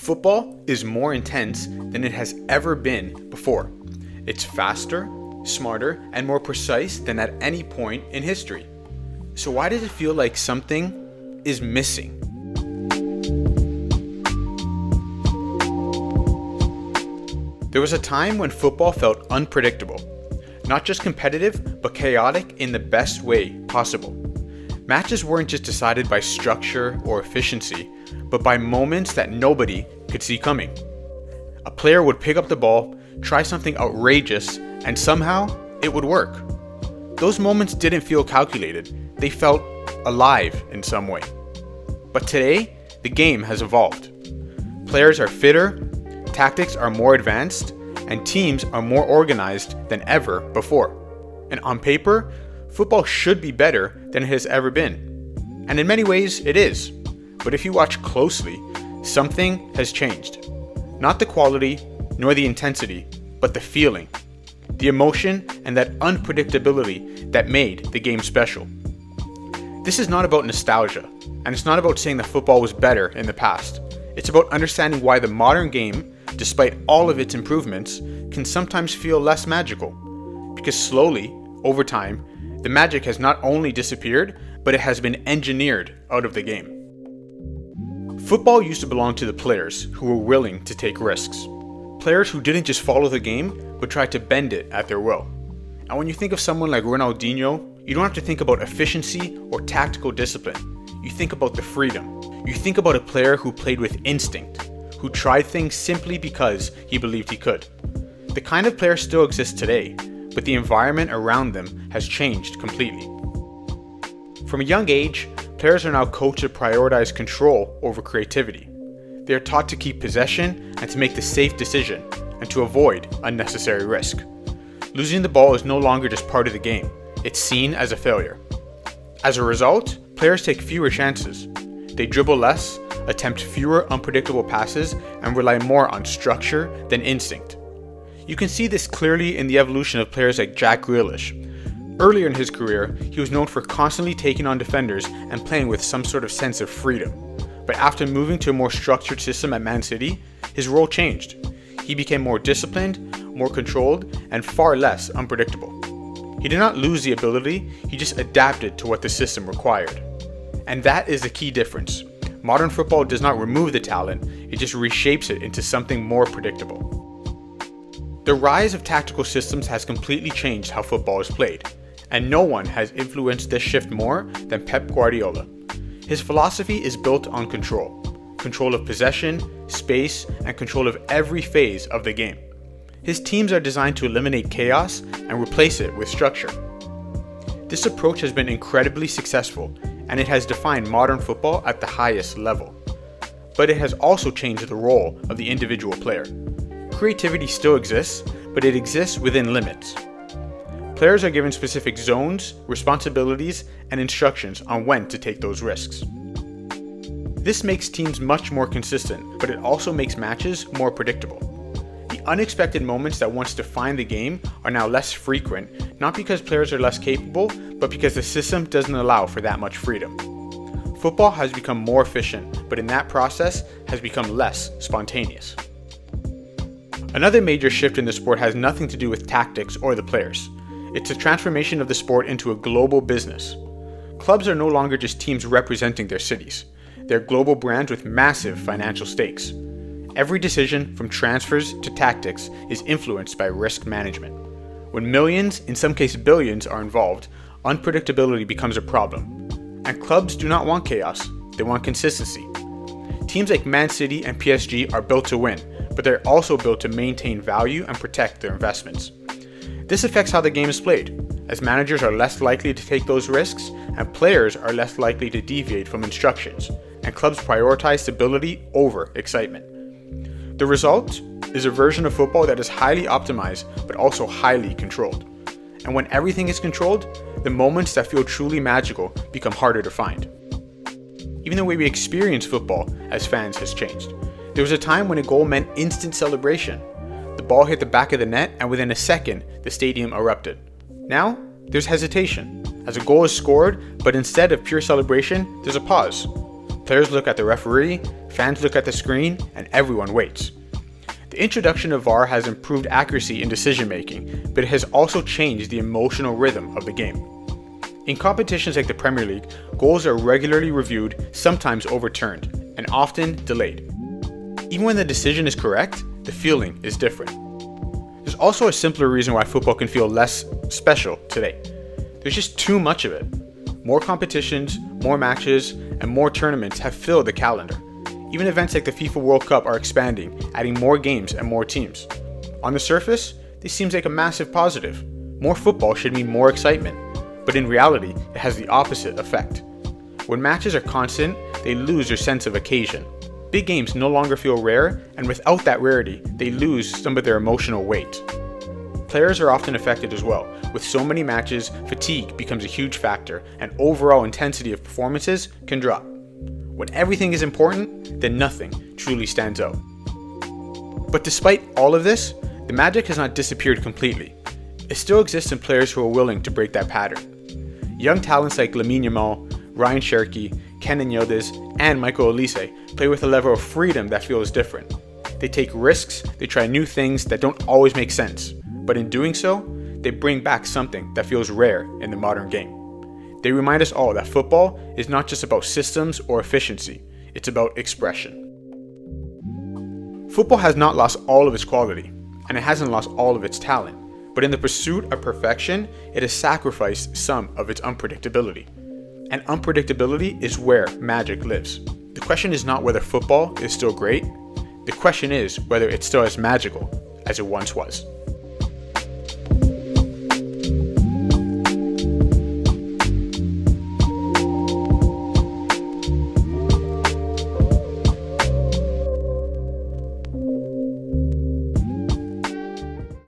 Football is more intense than it has ever been before. It's faster, smarter, and more precise than at any point in history. So why does it feel like something is missing? There was a time when football felt unpredictable. Not just competitive, but chaotic in the best way possible. Matches weren't just decided by structure or efficiency, but by moments that nobody could see coming. A player would pick up the ball, try something outrageous, and somehow it would work. Those moments didn't feel calculated, they felt alive in some way. But today, the game has evolved. Players are fitter, tactics are more advanced, and teams are more organized than ever before. And on paper, football should be better than it has ever been. And in many ways, it is. But if you watch closely, something has changed. Not the quality, nor the intensity, but the feeling, the emotion, and that unpredictability that made the game special. This is not about nostalgia, and it's not about saying that football was better in the past. It's about understanding why the modern game, despite all of its improvements, can sometimes feel less magical. Because slowly, over time, the magic has not only disappeared, but it has been engineered out of the game. Football used to belong to the players who were willing to take risks. Players who didn't just follow the game, but tried to bend it at their will. And when you think of someone like Ronaldinho, you don't have to think about efficiency or tactical discipline. You think about the freedom. You think about a player who played with instinct, who tried things simply because he believed he could. The kind of player still exists today, but the environment around them has changed completely. From a young age, players are now coached to prioritize control over creativity. They are taught to keep possession and to make the safe decision and to avoid unnecessary risk. Losing the ball is no longer just part of the game, it's seen as a failure. As a result, players take fewer chances. They dribble less, attempt fewer unpredictable passes, and rely more on structure than instinct. You can see this clearly in the evolution of players like Jack Grealish. Earlier in his career, he was known for constantly taking on defenders and playing with some sort of sense of freedom. But after moving to a more structured system at Man City, his role changed. He became more disciplined, more controlled, and far less unpredictable. He did not lose the ability, he just adapted to what the system required. And that is the key difference. Modern football does not remove the talent, it just reshapes it into something more predictable. The rise of tactical systems has completely changed how football is played, and no one has influenced this shift more than Pep Guardiola. His philosophy is built on control. Control of possession, space, and control of every phase of the game. His teams are designed to eliminate chaos and replace it with structure. This approach has been incredibly successful, and it has defined modern football at the highest level. But it has also changed the role of the individual player. Creativity still exists, but it exists within limits. Players are given specific zones, responsibilities, and instructions on when to take those risks. This makes teams much more consistent, but it also makes matches more predictable. The unexpected moments that once defined the game are now less frequent, not because players are less capable, but because the system doesn't allow for that much freedom. Football has become more efficient, but in that process has become less spontaneous. Another major shift in the sport has nothing to do with tactics or the players. It's a transformation of the sport into a global business. Clubs are no longer just teams representing their cities. They're global brands with massive financial stakes. Every decision, from transfers to tactics, is influenced by risk management. When millions, in some cases billions, are involved, unpredictability becomes a problem. And clubs do not want chaos, they want consistency. Teams like Man City and PSG are built to win, but they're also built to maintain value and protect their investments. This affects how the game is played, as managers are less likely to take those risks and players are less likely to deviate from instructions, and clubs prioritize stability over excitement. The result is a version of football that is highly optimized but also highly controlled. And when everything is controlled, the moments that feel truly magical become harder to find. Even the way we experience football as fans has changed. There was a time when a goal meant instant celebration. The ball hit the back of the net and within a second, the stadium erupted. Now, there's hesitation, as a goal is scored, but instead of pure celebration, there's a pause. Players look at the referee, fans look at the screen, and everyone waits. The introduction of VAR has improved accuracy in decision making, but it has also changed the emotional rhythm of the game. In competitions like the Premier League, goals are regularly reviewed, sometimes overturned, and often delayed. Even when the decision is correct, the feeling is different. There's also a simpler reason why football can feel less special today. There's just too much of it. More competitions, more matches, and more tournaments have filled the calendar. Even events like the FIFA World Cup are expanding, adding more games and more teams. On the surface, this seems like a massive positive. More football should mean more excitement, but in reality, it has the opposite effect. When matches are constant, they lose their sense of occasion. Big games no longer feel rare, and without that rarity, they lose some of their emotional weight. Players are often affected as well. With so many matches, fatigue becomes a huge factor, and overall intensity of performances can drop. When everything is important, then nothing truly stands out. But despite all of this, the magic has not disappeared completely. It still exists in players who are willing to break that pattern. Young talents like Lamine Yamal, Ryan Cherki, Kenan Yildiz, and Michael Olise play with a level of freedom that feels different. They take risks, they try new things that don't always make sense, but in doing so, they bring back something that feels rare in the modern game. They remind us all that football is not just about systems or efficiency, it's about expression. Football has not lost all of its quality, and it hasn't lost all of its talent, but in the pursuit of perfection, it has sacrificed some of its unpredictability. And unpredictability is where magic lives. The question is not whether football is still great, the question is whether it's still as magical as it once was.